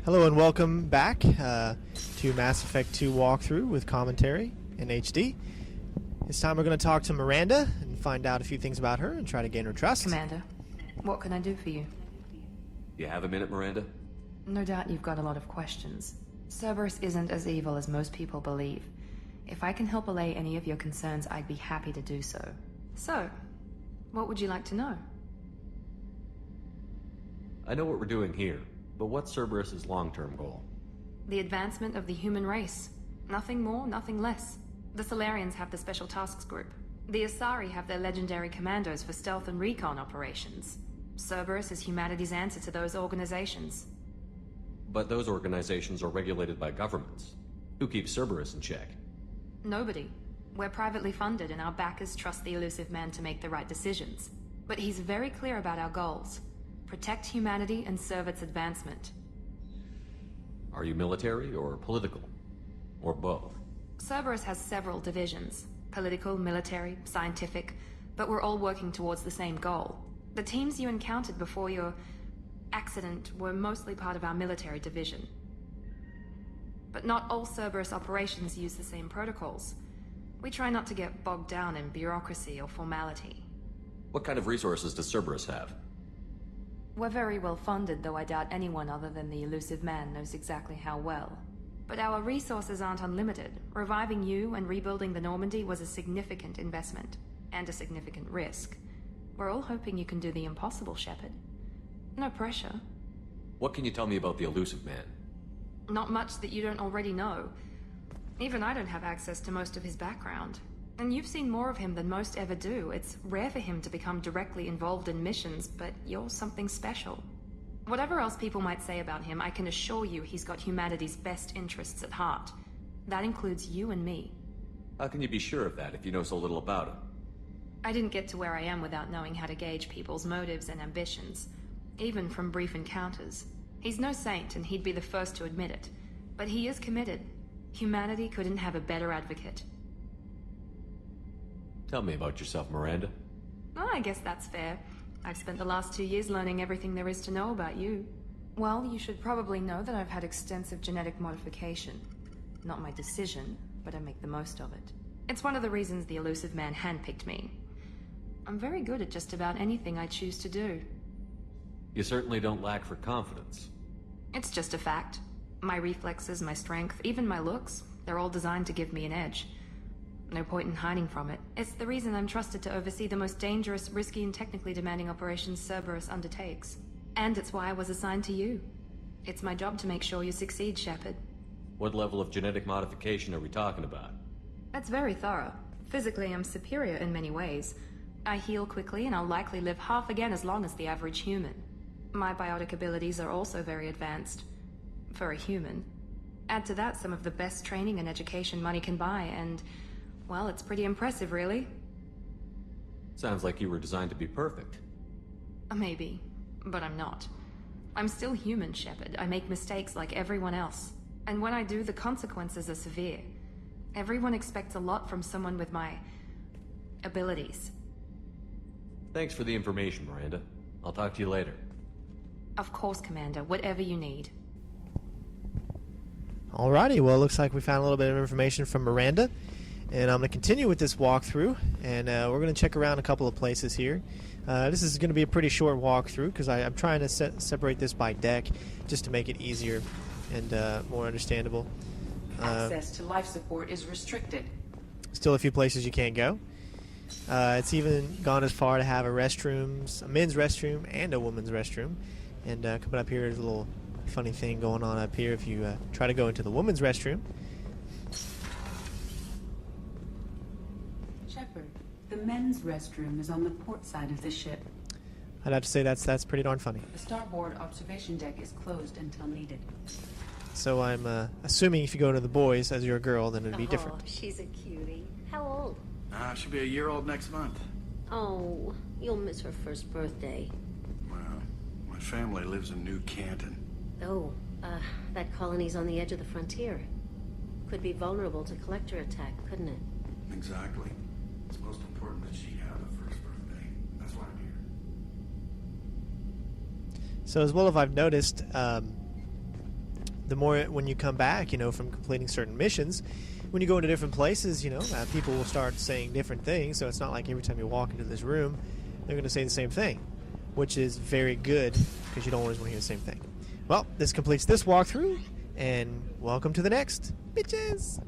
Hello and welcome back to Mass Effect 2 walkthrough with commentary in HD. This time we're going to talk to Miranda and find out a few things about her and try to gain her trust. Commander, what can I do for you? You have a minute, Miranda? No doubt you've got a lot of questions. Cerberus isn't as evil as most people believe. If I can help allay any of your concerns, I'd be happy to do so. So, what would you like to know? I know what we're doing here, but what's Cerberus's long-term goal? The advancement of the human race. Nothing more, nothing less. The Solarians have the Special Tasks Group. The Asari have their legendary commandos for stealth and recon operations. Cerberus is humanity's answer to those organizations. But those organizations are regulated by governments. Who keeps Cerberus in check? Nobody. We're privately funded and our backers trust the elusive man to make the right decisions. But he's very clear about our goals. Protect humanity and serve its advancement. Are you military or political? Or both? Cerberus has several divisions. Political, military, scientific, but we're all working towards the same goal. The teams you encountered before your accident were mostly part of our military division. But not all Cerberus operations use the same protocols. We try not to get bogged down in bureaucracy or formality. What kind of resources does Cerberus have? We're very well funded, though I doubt anyone other than the elusive man knows exactly how well. But our resources aren't unlimited. Reviving you and rebuilding the Normandy was a significant investment, and a significant risk. We're all hoping you can do the impossible, Shepard. No pressure. What can you tell me about the elusive man? Not much that you don't already know. Even I don't have access to most of his background. And you've seen more of him than most ever do. It's rare for him to become directly involved in missions, but you're something special. Whatever else people might say about him, I can assure you he's got humanity's best interests at heart. That includes you and me. How can you be sure of that if you know so little about him? I didn't get to where I am without knowing how to gauge people's motives and ambitions, even from brief encounters. He's no saint, and he'd be the first to admit it. But he is committed. Humanity couldn't have a better advocate. Tell me about yourself, Miranda. Oh, I guess that's fair. I've spent the last 2 years learning everything there is to know about you. Well, you should probably know that I've had extensive genetic modification. Not my decision, but I make the most of it. It's one of the reasons the elusive man handpicked me. I'm very good at just about anything I choose to do. You certainly don't lack for confidence. It's just a fact. My reflexes, my strength, even my looks, they're all designed to give me an edge. No point in hiding from it. It's the reason I'm trusted to oversee the most dangerous, risky, and technically demanding operations Cerberus undertakes. And it's why I was assigned to you. It's my job to make sure you succeed, Shepard. What level of genetic modification are we talking about? That's very thorough. Physically, I'm superior in many ways. I heal quickly, and I'll likely live half again as long as the average human. My biotic abilities are also very advanced. For a human. Add to that some of the best training and education money can buy, and... well, it's pretty impressive, really. Sounds like you were designed to be perfect. Maybe, but I'm not. I'm still human, Shepard. I make mistakes like everyone else. And when I do, the consequences are severe. Everyone expects a lot from someone with my... abilities. Thanks for the information, Miranda. I'll talk to you later. Of course, Commander. Whatever you need. Alrighty, well, it looks like we found a little bit of information from Miranda. And I'm going to continue with this walkthrough, and we're going to check around a couple of places here. This is going to be a pretty short walkthrough, because I'm trying to separate this by deck, just to make it easier and more understandable. Access to life support is restricted. Still a few places you can't go. It's even gone as far to have a men's restroom and a woman's restroom. And coming up here is a little funny thing going on up here if you try to go into the woman's restroom. The men's restroom is on the port side of the ship. I'd have to say that's pretty darn funny. The starboard observation deck is closed until needed. So I'm assuming if you go to the boys as you're a girl, then it'd be different. Oh, she's a cutie. How old? She'll be a year old next month. Oh, you'll miss her first birthday. Well, my family lives in New Canton. Oh, that colony's on the edge of the frontier. Could be vulnerable to collector attack, couldn't it? Exactly. It's most important that she have a first birthday. That's why I'm here. So as well as I've noticed, the more when you come back, from completing certain missions, when you go into different places, people will start saying different things. So it's not like every time you walk into this room, they're going to say the same thing, which is very good because you don't always want to hear the same thing. Well, this completes this walkthrough, and welcome to the next, bitches!